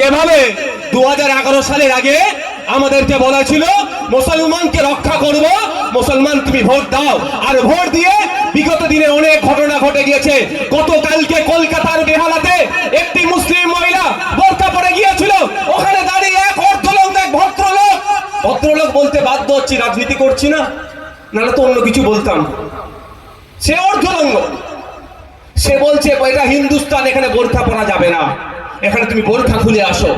এভাবে 2011 সালের আগে আমাদেরকে বলা ছিল মুসলমানকে রক্ষা করব, মুসলমান তুমি ভোট দাও। আর ভোট দিয়ে বিগত দিনে অনেক ঘটনা ঘটে গিয়েছে। গতকালকে কলকাতার বেহালাতে একটি মুসলিম মহিলা বোরকা পরে গিয়েছিল, ওখানে দাঁড়িয়ে এক ভদ্রলোক বলতে বাধ্য হচ্ছি, রাজনীতি করছি না, নাহলে তো অন্য কিছু বলতাম। সে অর্ধলঙ্গ, সে বলছে এটা হিন্দুস্তান, এখানে বোরকা পরা যাবে না, এখানে তুমি বোরকা খুলে আসো।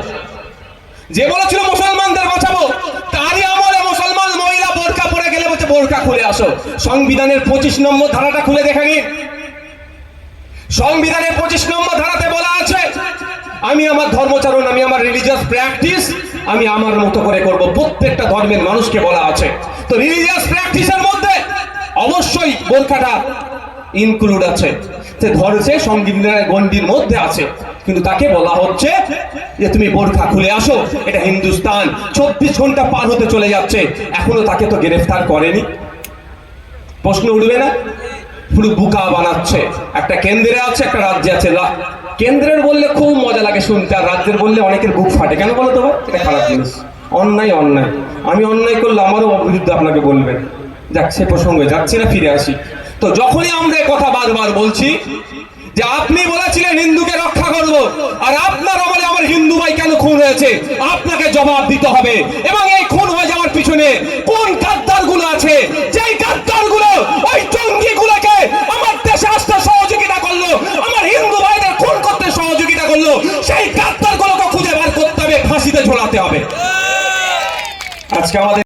যে বলেছিল মুসলমানদের বাঁচাবো, তারই আমলে মুসলমান মহিলা বোরকা পরে গেলে বলছে বোরকা খুলে আসো। সংবিধানের 25 নম্বর ধারাটা খুলে দেখা নিন। সংবিধানের 25 নম্বর ধারাতে বলা আছে, আমি আমার ধর্মচারণ, আমি আমার রিলিজিয়াস প্র্যাকটিস আমি আমার মতো করে করব। প্রত্যেকটা ধর্মের মানুষকে বলা আছে। তো রিলিজিয়াস প্র্যাকটিসের মধ্যে অবশ্যই বোরকাটা ইনক্লুড আছে, ধরেছে সংবিধানের গণ্ডির মধ্যে আছে, কিন্তু তাকে বলা হচ্ছে যে তুমি বোরকা খুলে আসো। এটা হিন্দুস্তান। 24 ঘন্টা পার হতে চলে যাচ্ছে, এখনো তাকে তো গ্রেফতার করেনি। প্রশ্ন উঠবে না? পুরো বুকা বানাচ্ছে। একটা কেন্দ্রে আছে, একটা রাজ্যে আছে। কেন্দ্রের বললে খুব মজা লাগে শুনতে, আর রাজ্যের বললে অনেকের বুক ফাটে। কেন বলো তো ভাই? এটা খারাপ জিনিস। অন্যায় অন্যায়, আমি অন্যায় করলে আমারও বিরুদ্ধে আপনাকে বলবেন। যাক, সে প্রসঙ্গে যাচ্ছি না, ফিরে আসি। তো যখনই আমরা কথা বারবার বলছি যে আপনি বলেছিলেন হিন্দুকে রক্ষা করব, আর আপনার আমলে আমার হিন্দু ভাই কেন খুন হয়েছে, আপনাকে জবাব দিতে হবে। এবং এই খুন হয়ে যাওয়ার পিছনে কোন গাদ্দার গুলো আছে, যেই গাদ্দার গুলো ওই জঙ্গি গুলোকে আমার দেশে আসতে সহযোগিতা করলো, আমার হিন্দু ভাইদের খুন করতে সহযোগিতা করলো, সেই গাদ্দার গুলোকে খুঁজে বার করতে হবে, ফাঁসিতে ঝোলাতে হবে। আজকে আমাদের